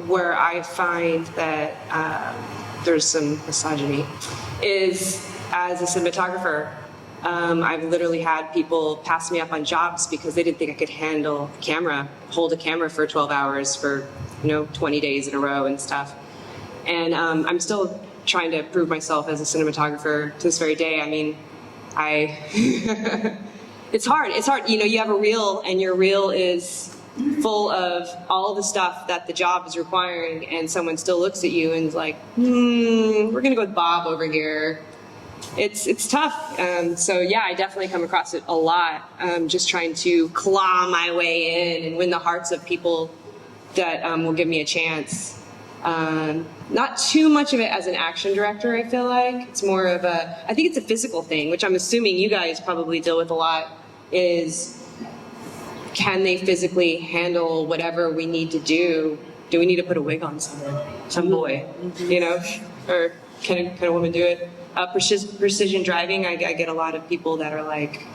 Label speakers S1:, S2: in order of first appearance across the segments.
S1: where I find that there's some misogyny is as a cinematographer. I've literally had people pass me up on jobs because they didn't think I could hold a camera for 12 hours for 20 days in a row and stuff. And I'm still trying to prove myself as a cinematographer to this very day. I mean, it's hard. It's hard. You have a reel, and your reel is full of all the stuff that the job is requiring, and someone still looks at you and is like, we're gonna go with Bob over here. It's tough. So yeah, I definitely come across it a lot. Just trying to claw my way in and win the hearts of people that will give me a chance. Not too much of it as an action director, I feel like. It's more of I think it's a physical thing, which I'm assuming you guys probably deal with a lot, is can they physically handle whatever we need to do? Do we need to put a wig on some boy, or can a woman do it? Precision driving, I get a lot of people that are like,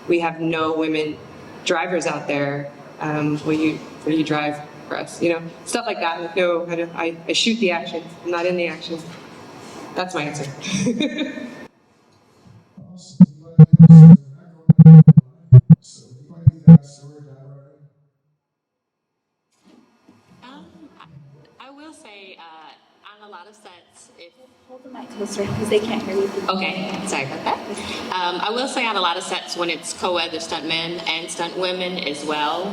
S1: we have no women drivers out there. Will you drive for us? Stuff like that. No, I shoot the action. I'm not in the action. That's my answer.
S2: I will say, on a lot of sets,
S3: hold the mic closer because they can't hear you.
S2: Okay, sorry about that. I will say on a lot of sets when it's co-ed, there's stuntmen and stuntwomen as well.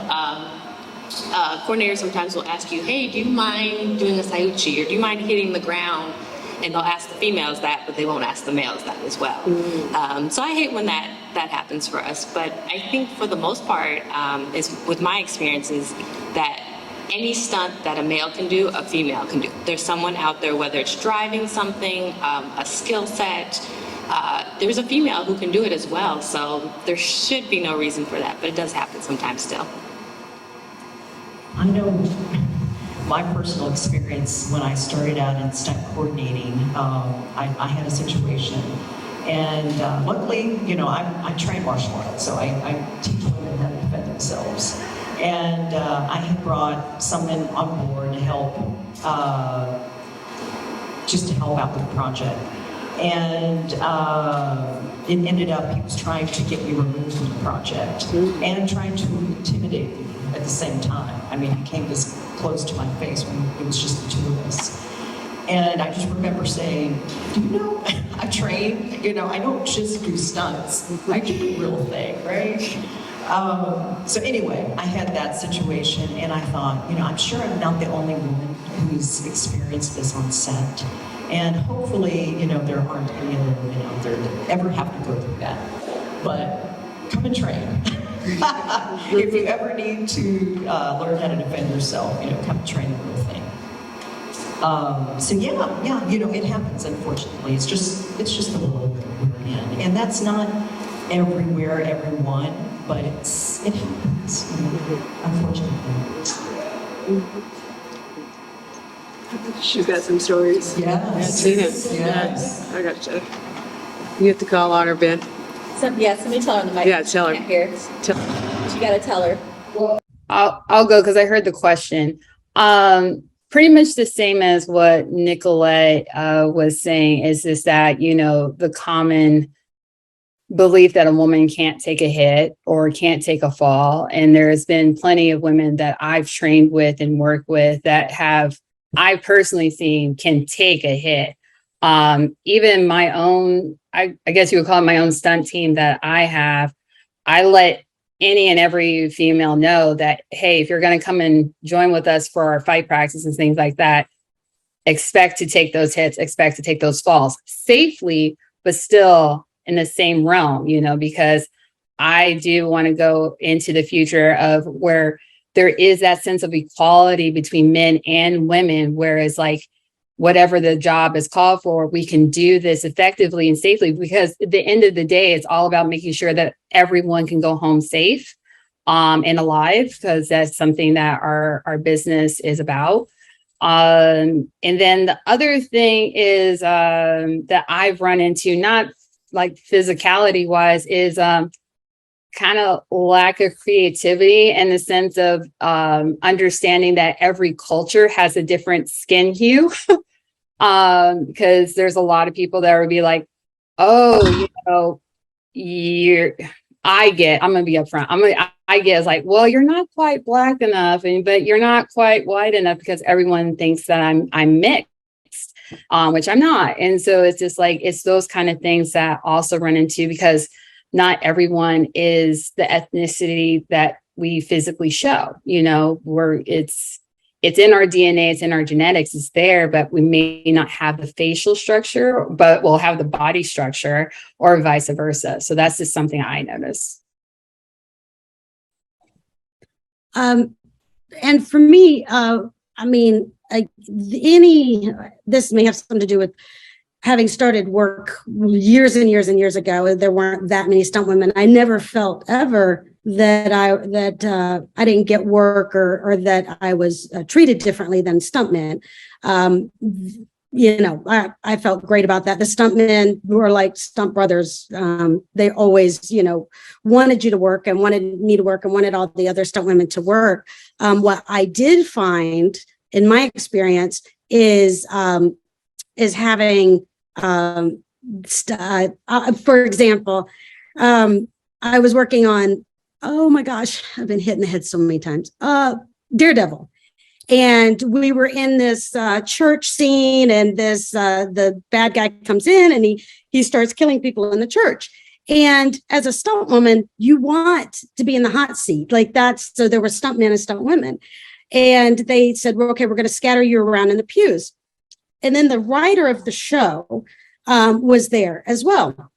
S2: Coordinators sometimes will ask you, hey, do you mind doing a sayuchi, or do you mind hitting the ground? And they'll ask the females that, but they won't ask the males that as well. So I hate when that happens for us. But I think for the most part, is with my experiences, that any stunt that a male can do, a female can do. There's someone out there, whether it's driving something, a skill set, there's a female who can do it as well. So there should be no reason for that, but it does happen sometimes still.
S4: I know my personal experience when I started out in stunt coordinating, I had a situation. And luckily, I train martial arts, so I teach women how to defend themselves. And I had brought someone on board to help, just to help out with the project. And it ended up he was trying to get me removed from the project and trying to intimidate me at the same time. I mean, he came this close to my face when it was just the two of us. And I just remember saying, do you know, I train, I don't just do stunts, I do the real thing, right? So anyway, I had that situation, and I thought, I'm sure I'm not the only woman who's experienced this on set. And hopefully, there aren't any other women out there that ever have to go through that. But come and train. If you ever need to learn how to defend yourself, come and train the real thing. So yeah, it happens, unfortunately. It's just the world that we're in. And that's not everywhere, everyone, but it happens, unfortunately.
S5: She's got some stories.
S4: Yes.
S5: Yeah, seen it.
S4: Yes.
S5: I got you. You have to call on her, Ben.
S3: Somebody tell her on the mic.
S5: Yeah, tell her.
S3: Can't hear. You gotta tell her.
S6: I'll go because I heard the question. Pretty much the same as what Nicolette was saying, is just that, the common belief that a woman can't take a hit or can't take a fall. And there's been plenty of women that I've trained with and worked with that I've personally seen can take a hit. Even my own, I guess you would call it my own stunt team that I have, I let any and every female know that, hey, if you're going to come and join with us for our fight practice and things like that, expect to take those hits, expect to take those falls safely, but still in the same realm, because I do want to go into the future of where there is that sense of equality between men and women, whereas like whatever the job is called for, we can do this effectively and safely, because at the end of the day, it's all about making sure that everyone can go home safe and alive, because that's something that our business is about. And then the other thing is that I've run into, not like physicality wise, is kind of lack of creativity in the sense of understanding that every culture has a different skin hue. Because there's a lot of people that would be like, oh, I'm gonna be upfront. I get it's like, well, you're not quite black enough, but you're not quite white enough because everyone thinks that I'm mixed, which I'm not. And so it's just like, it's those kind of things that also run into, because not everyone is the ethnicity that we physically show, it's in our DNA, it's in our genetics, it's there, but we may not have the facial structure, but we'll have the body structure, or vice versa. So that's just something I notice.
S7: And for me, this may have something to do with having started work years and years and years ago. There weren't that many stunt women. I never felt ever that I didn't get work or that I was treated differently than stuntmen. I felt great about that. The stuntmen were like stunt brothers. They always, wanted you to work and wanted me to work and wanted all the other stunt women to work. What I did find in my experience is having, for example, I was working on, oh my gosh, I've been hit in the head so many times. Daredevil. And we were in this church scene, and the bad guy comes in and he starts killing people in the church. And as a stunt woman, you want to be in the hot seat. So there were stunt men and stunt women. And they said, well, okay, we're going to scatter you around in the pews. And then the writer of the show was there as well.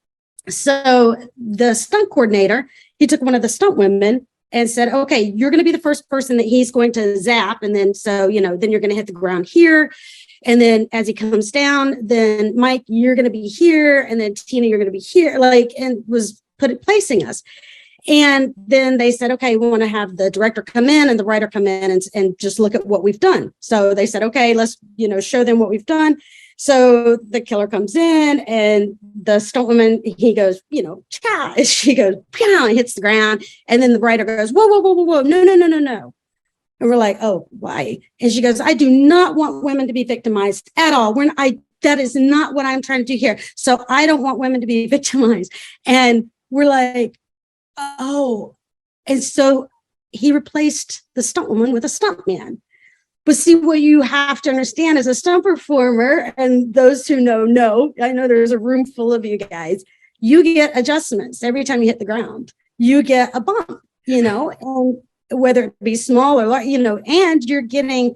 S7: So the stunt coordinator, he took one of the stunt women and said, okay, you're going to be the first person that he's going to zap. And then, then you're going to hit the ground here. And then as he comes down, then Mike, you're going to be here. And then Tina, you're going to be here, and was placing us. And then they said, okay, we want to have the director come in and the writer come in and just look at what we've done. So they said, okay, let's, show them what we've done. So the killer comes in, and the stunt woman, he goes, cha, she goes, pow, and hits the ground. And then the writer goes, whoa, whoa, whoa, whoa, whoa, no, no, no, no, no. And we're like, oh, why? And she goes, I do not want women to be victimized at all. That is not what I'm trying to do here. So I don't want women to be victimized. And we're like, oh. And so he replaced the stunt woman with a stunt man. But see, what you have to understand as a stunt performer, and those who know, I know there's a room full of you guys, you get adjustments every time you hit the ground. You get a bump, and whether it be small or, and you're getting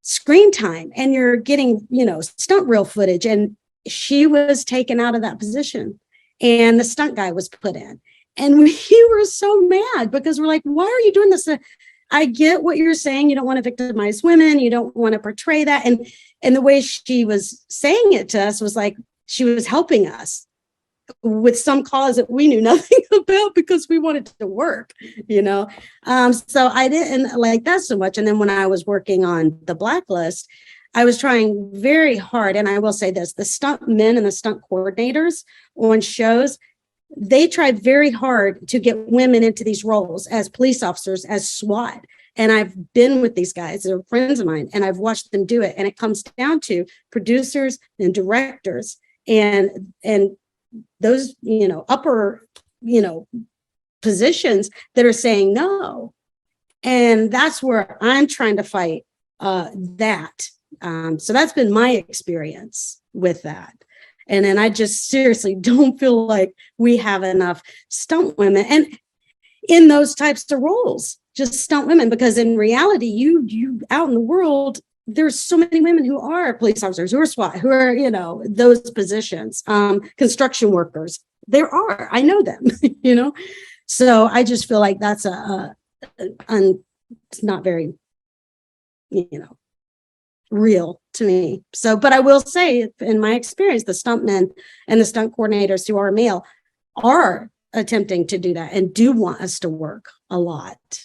S7: screen time, and you're getting, stunt reel footage. And she was taken out of that position, and the stunt guy was put in. And we were so mad because we're like, why are you doing this? I get what you're saying. You don't want to victimize women. You don't want to portray that. And the way she was saying it to us was like, she was helping us with some cause that we knew nothing about because we wanted to work, So I didn't like that so much. And then when I was working on The Blacklist, I was trying very hard. And I will say this, the stunt men and the stunt coordinators on shows, they tried very hard to get women into these roles as police officers, as SWAT. And I've been with these guys, they're friends of mine, and I've watched them do it. And it comes down to producers and directors and those, upper, positions that are saying no. And that's where I'm trying to fight that. So that's been my experience with that. And then I just seriously don't feel like we have enough stunt women and in those types of roles, just stunt women, because in reality, you out in the world, there's so many women who are police officers, who are SWAT, who are, those positions, construction workers. There are, I know them, So I just feel like that's it's not very, real to me. So, but I will say, in my experience, the stuntmen and the stunt coordinators who are male are attempting to do that and do want us to work a lot.